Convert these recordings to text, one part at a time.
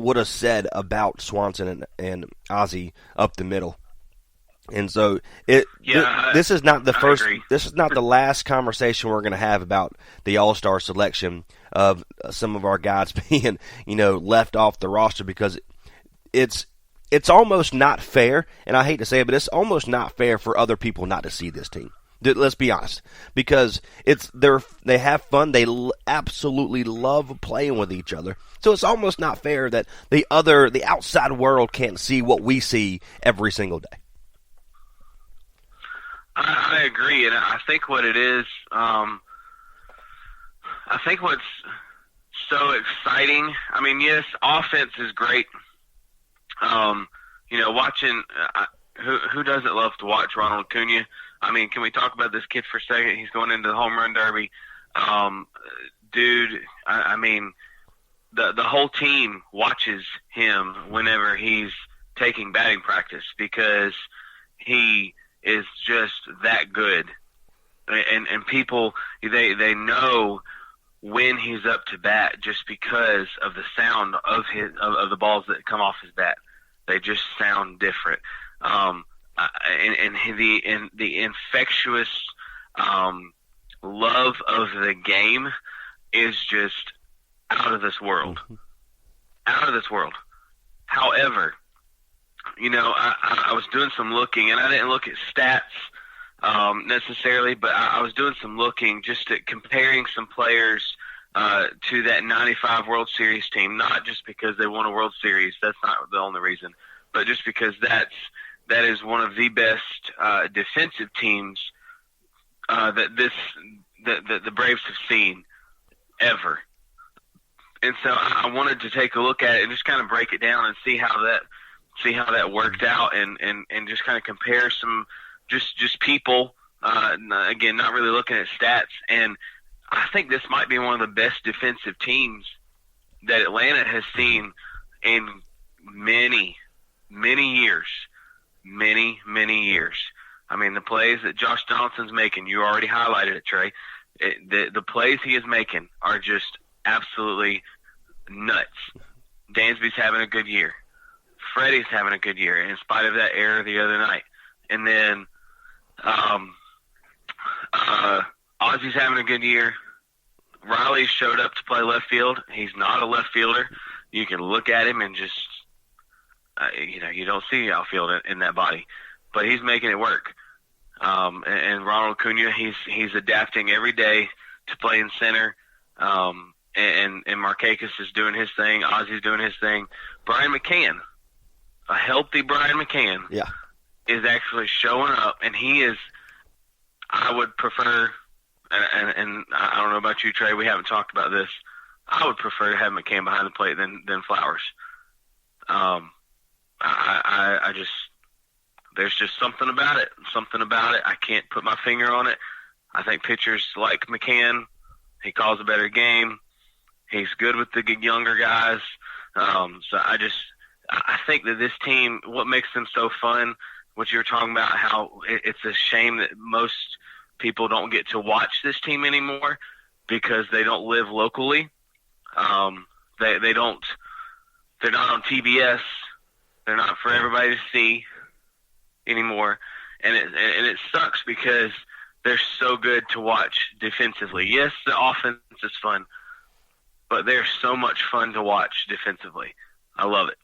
would have said about Swanson and Ozzie up the middle. And so this is not the first. This is not the last conversation we're going to have about the All-Star selection of some of our guys being, left off the roster, because it's almost not fair. And I hate to say it, but it's almost not fair for other people not to see this team. Let's be honest, because they have fun. They absolutely love playing with each other. So it's almost not fair that the outside world can't see what we see every single day. I agree, and I think what it is, I think what's so exciting, I mean, yes, offense is great. Watching, who doesn't love to watch Ronald Acuna? I mean, can we talk about this kid for a second? He's going into the home run derby. Dude, I mean, the whole team watches him whenever he's taking batting practice, because he is just that good, and people they know when he's up to bat just because of the sound of the balls that come off his bat. They just sound different, and the infectious love of the game is just out of this world, out of this world. However, I was doing some looking, and I didn't look at stats necessarily, but I was doing some looking just at comparing some players to that 95 World Series team, not just because they won a World Series. That's not the only reason, but just because that is one of the best defensive teams that the Braves have seen ever. And so I wanted to take a look at it and just kind of break it down and see how that worked out, and just kind of compare some just people, again, not really looking at stats. And I think this might be one of the best defensive teams that Atlanta has seen in many, many years. Many, many years. I mean, the plays that Josh Donaldson's making, you already highlighted it, Trey. The plays he is making are just absolutely nuts. Dansby's having a good year. Freddie's having a good year, in spite of that error the other night. And then Ozzie's having a good year. Riley showed up to play left field. He's not a left fielder. You can look at him and just, you don't see outfield in that body. But he's making it work. And Ronald Acuna, he's adapting every day to play in center. And Markakis is doing his thing. Ozzie's doing his thing. Brian McCann, a healthy Brian McCann, is actually showing up, and he is, I would prefer, and I don't know about you, Trey, we haven't talked about this, I would prefer to have McCann behind the plate than Flowers. I just, there's just something about it. I can't put my finger on it. I think pitchers like McCann. He calls a better game. He's good with the younger guys. So I think that this team, what makes them so fun, what you were talking about, how it's a shame that most people don't get to watch this team anymore because they don't live locally. They're not on TBS. They're not for everybody to see anymore. And it sucks because they're so good to watch defensively. Yes, the offense is fun, but they're so much fun to watch defensively. I love it.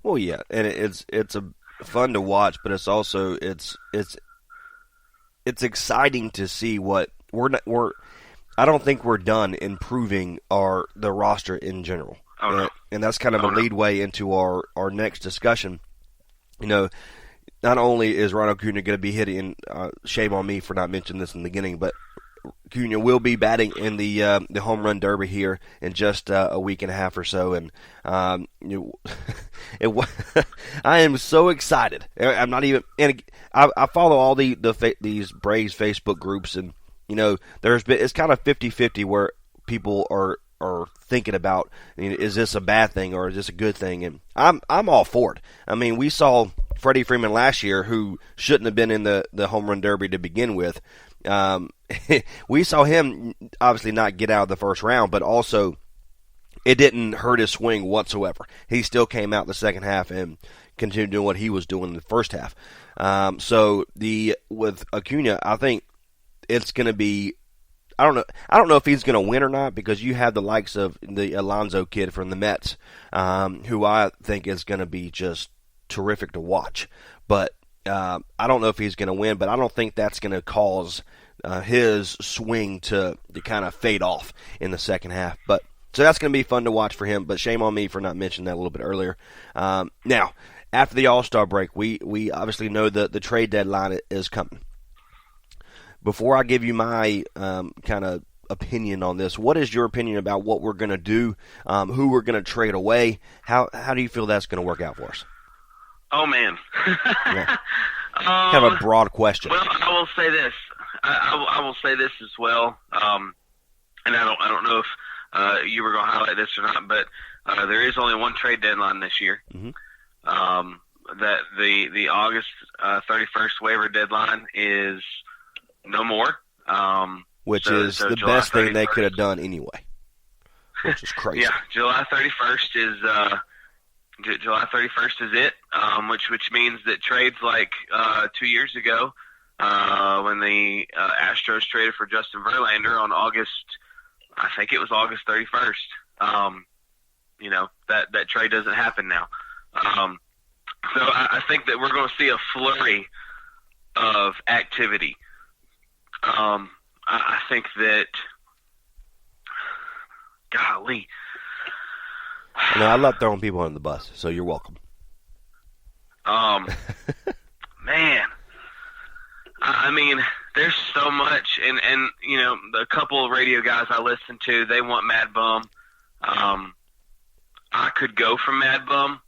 Well, yeah, and it's fun to watch, but it's also it's exciting to see what I don't think we're done improving the roster in general. Oh, no. And that's kind of a lead way into our next discussion. Not only is Ronald Acuna going to be hitting, shame on me for not mentioning this in the beginning, but Acuna will be batting in the home run derby here in just a week and a half or so, and I am so excited. I'm not even, and I follow all these Braves Facebook groups, and it's kind of 50-50 where people are thinking about, is this a bad thing or is this a good thing? And I'm all for it. I mean, we saw Freddie Freeman last year, who shouldn't have been in the home run derby to begin with. We saw him obviously not get out of the first round, but also it didn't hurt his swing whatsoever. He still came out in the second half and continued doing what he was doing in the first half. So with Acuna, I think it's going to be. I don't know if he's going to win or not, because you have the likes of the Alonso kid from the Mets, who I think is going to be just terrific to watch. But I don't know if he's going to win, but I don't think that's going to cause his swing to kind of fade off in the second half. But so that's going to be fun to watch for him. But shame on me for not mentioning that a little bit earlier. Now, after the All-Star break, we obviously know that the trade deadline is coming. Before I give you my kind of opinion on this, what is your opinion about what we're going to do, who we're going to trade away? How do you feel that's going to work out for us? Oh, man. Yeah. Kind of a broad question. Well, I will say this. I will say this as well, and I don't know if you were going to highlight this or not, but there is only one trade deadline this year. Mm-hmm. That the August 31st waiver deadline is no more. Which is the July best thing 31st. they could have done anyway. Which is crazy. Yeah, July 31st is July 31st is it. Which means that trades like 2 years ago, when the Astros traded for Justin Verlander on August 31st. That trade doesn't happen now. So I think that we're going to see a flurry of activity. I think that, golly. I love throwing people under the bus, so you're welcome. Man. I mean, there's so much, and a couple of radio guys I listen to, they want Mad Bum. I could go for Mad Bum,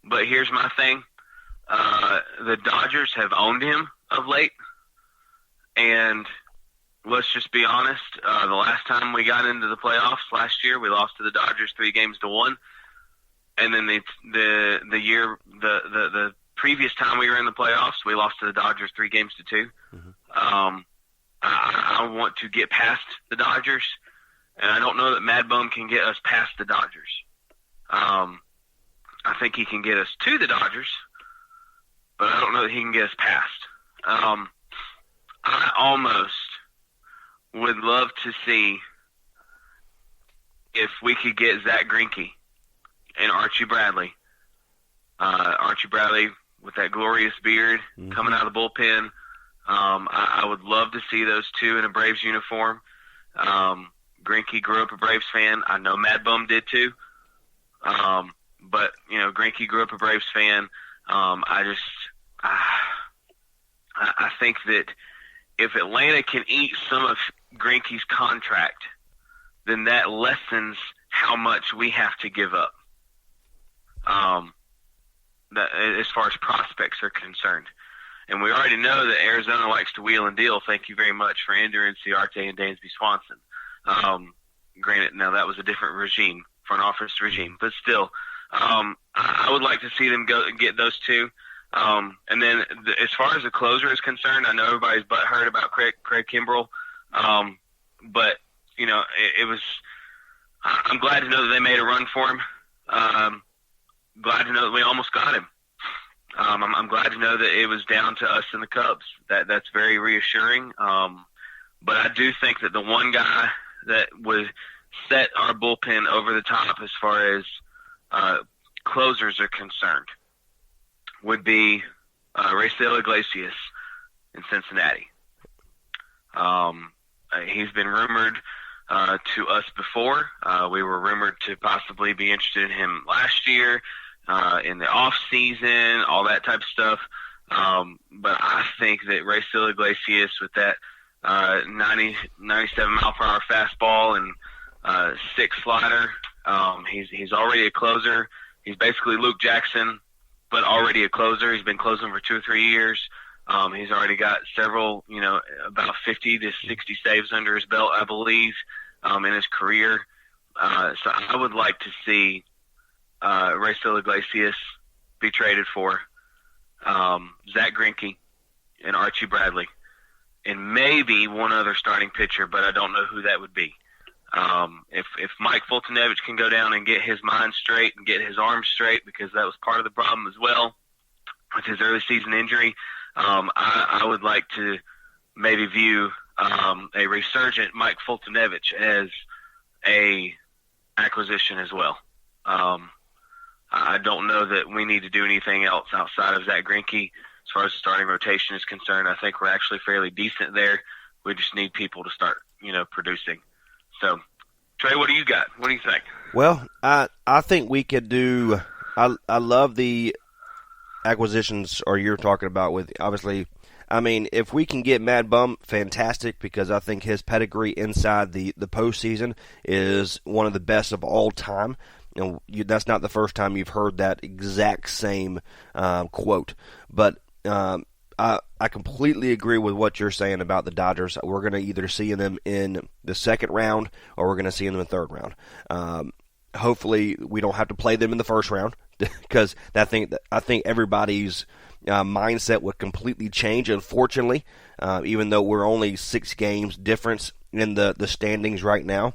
but here's my thing. The Dodgers have owned him of late, and let's just be honest, the last time we got into the playoffs last year, we lost to the Dodgers 3-1, and then the previous time we were in the playoffs, we lost to the Dodgers 3-2. Mm-hmm. I want to get past the Dodgers, and I don't know that Mad Bum can get us past the Dodgers. I think he can get us to the Dodgers, but I don't know that he can get us past. I almost would love to see if we could get Zach Greinke and Archie Bradley. Archie Bradley with that glorious beard, mm-hmm, coming out of the bullpen. I would love to see those two in a Braves uniform. Greinke grew up a Braves fan. I know Mad Bum did too. But Greinke grew up a Braves fan. I think that if Atlanta can eat some of Greinke's contract, then that lessens how much we have to give up. As far as prospects are concerned. And we already know that Arizona likes to wheel and deal. Thank you very much for Ender Inciarte and Dansby Swanson. Granted, now that was a different regime, front office regime, but still, I would like to see them go and get those two. And then as far as the closer is concerned, I know everybody's butthurt about Craig Kimbrell, but it was. I'm glad to know that they made a run for him. Glad to know that we almost got him. I'm glad to know that it was down to us and the Cubs. That's very reassuring. But I do think that the one guy that would set our bullpen over the top as far as closers are concerned would be Raisel Iglesias in Cincinnati. He's been rumored to us before. We were rumored to possibly be interested in him last year, in the off season, all that type of stuff. But I think that Raisel Iglesias with that 97 mile per hour fastball and 6 slider, he's already a closer. He's basically Luke Jackson, but already a closer. He's been closing for 2 or 3 years. He's already got several, about 50 to 60 saves under his belt, I believe, in his career. So I would like to see Raisel Iglesias be traded for Zach Greinke and Archie Bradley, and maybe one other starting pitcher, but I don't know who that would be. If Mike Fultonevich can go down and get his mind straight and get his arms straight, because that was part of the problem as well with his early season injury, I would like to maybe view a resurgent Mike Fultonevich as a acquisition as well. I don't know that we need to do anything else outside of Zach Greinke as far as the starting rotation is concerned. I think we're actually fairly decent there. We just need people to start, producing. So, Trey, what do you got? What do you think? Well, I think we could do. I love the acquisitions, or you're talking about with obviously. I mean, if we can get Mad Bum, fantastic, because I think his pedigree inside the postseason is one of the best of all time. That's not the first time you've heard that exact same quote. But I completely agree with what you're saying about the Dodgers. We're going to either see them in the second round or we're going to see them in the third round. Hopefully, we don't have to play them in the first round because I think everybody's mindset would completely change. Unfortunately, even though we're only 6 games difference in the standings right now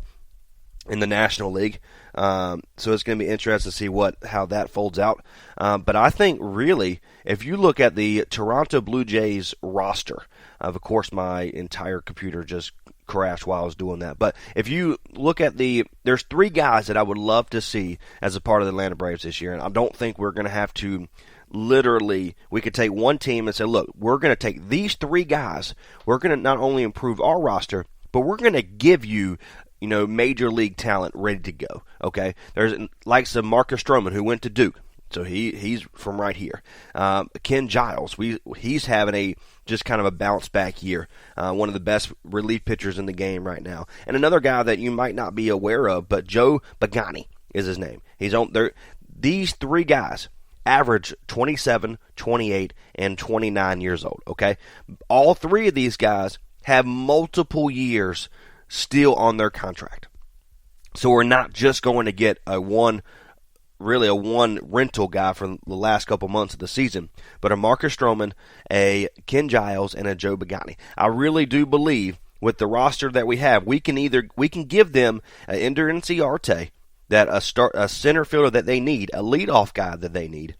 in the National League. So it's going to be interesting to see how that folds out. But I think really, if you look at the Toronto Blue Jays roster, of course my entire computer just crashed while I was doing that. But if you look at there's 3 guys that I would love to see as a part of the Atlanta Braves this year, and I don't think we're going to have to literally, we could take one team and say, look, we're going to take these 3 guys, we're going to not only improve our roster, but we're going to give you major league talent ready to go. Okay, there's likes of Marcus Stroman, who went to Duke, so he's from right here. Ken Giles, he's having just kind of a bounce back year. One of the best relief pitchers in the game right now. And another guy that you might not be aware of, but Joe Pagani is his name. He's on there. These 3 guys average 27, 28, and 29 years old. Okay, all 3 of these guys have multiple years still on their contract. So we're not just going to get a one rental guy from the last couple months of the season, but a Marcus Stroman, a Ken Giles, and a Joe Pagani. I really do believe with the roster that we have, we can give them an Ender Inciarte, that a center fielder that they need, a leadoff guy that they need.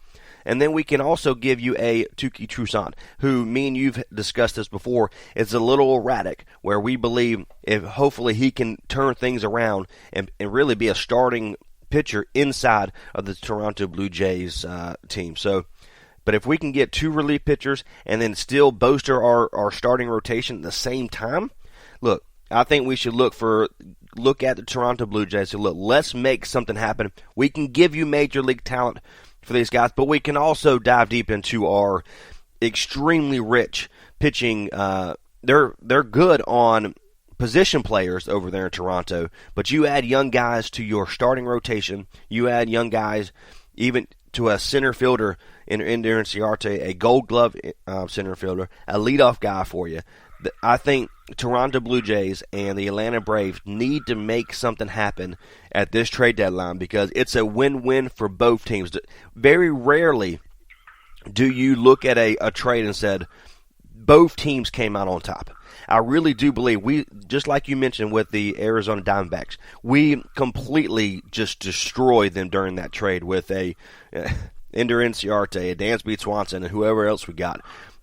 And then we can also give you a Tuki Toussaint, who, me and you've discussed this before, is a little erratic, where we believe if hopefully he can turn things around and really be a starting pitcher inside of the Toronto Blue Jays team. So, but if we can get 2 relief pitchers and then still bolster our starting rotation at the same time, look, I think we should look at the Toronto Blue Jays and look, let's make something happen. We can give you major league talent for these guys, but we can also dive deep into our extremely rich pitching. They're good on position players over there in Toronto, but you add young guys to your starting rotation, you add young guys even to a center fielder in Ender Inciarte, a Gold Glove center fielder, a leadoff guy for you. I think Toronto Blue Jays and the Atlanta Braves need to make something happen at this trade deadline because it's a win-win for both teams. Very rarely do you look at a trade and said both teams came out on top. I really do believe we, just like you mentioned with the Arizona Diamondbacks, we completely just destroyed them during that trade with a Ender Inciarte, a Dansby Swanson, and whoever else we got.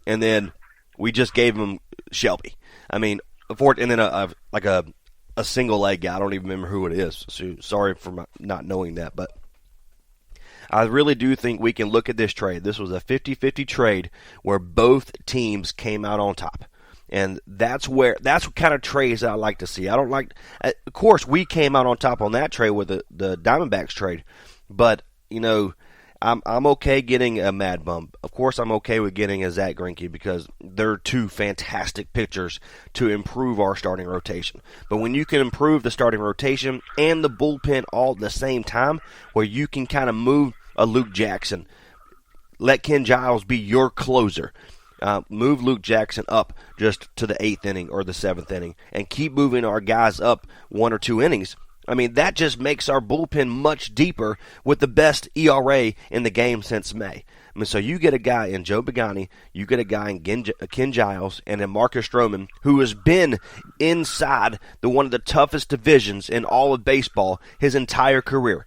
And then we just gave them Shelby. I mean, and then a single leg guy. I don't even remember who it is. So sorry for not knowing that. But I really do think we can look at this trade. This was a 50-50 trade where both teams came out on top. And that's what kind of trades I like to see. I don't like, of course, we came out on top on that trade with the Diamondbacks trade. But, I'm okay getting a Mad Bum. Of course, I'm okay with getting a Zach Greinke because they're 2 fantastic pitchers to improve our starting rotation. But when you can improve the starting rotation and the bullpen all at the same time, where you can kind of move a Luke Jackson, let Ken Giles be your closer, move Luke Jackson up just to the 8th inning or the 7th inning, and keep moving our guys up 1 or 2 innings. I mean, that just makes our bullpen much deeper with the best ERA in the game since May. I mean, so you get a guy in Joe Pagani, you get a guy in Ken Giles, and in Marcus Stroman, who has been inside one of the toughest divisions in all of baseball his entire career.